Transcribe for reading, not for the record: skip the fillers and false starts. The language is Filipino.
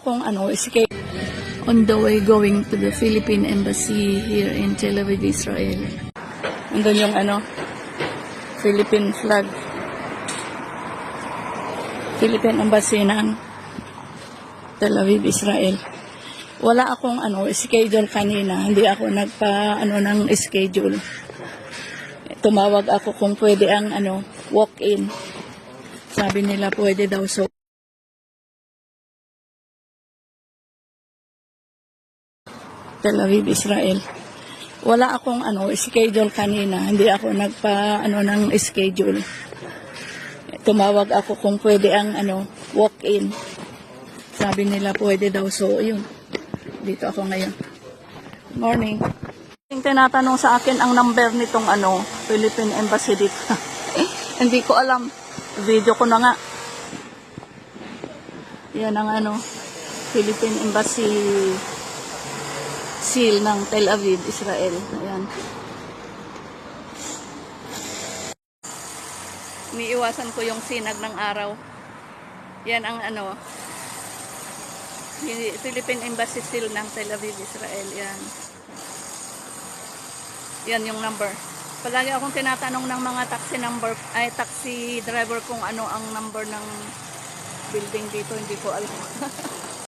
akong escape on the way going to the Philippine Embassy here in Tel Aviv, Israel. Andun yung Philippine flag. Philippine Embassy ng Tel Aviv, Israel. Wala akong schedule kanina. Hindi ako ng schedule. Tumawag ako kung pwede ang walk-in. Sabi nila pwede daw, so Tel Aviv, Israel. Wala akong schedule kanina. Hindi ako ng schedule. Tumawag ako kung pwede ang walk-in. Sabi nila pwede daw, so yun. Dito ako ngayon. Morning. Tinatanong sa akin ang number nitong Philippine Embassy dito. Hindi ko alam. Video ko na nga. Yan ang Philippine Embassy seal ng Tel Aviv, Israel. Ayan. Umiiwasan ko yung sinag ng araw. Yan ang Philippine Embassy seal ng Tel Aviv, Israel. Yan. Yan yung number. Palagi akong tinatanong ng mga taxi driver kung ano ang number ng building dito. Hindi ko alam.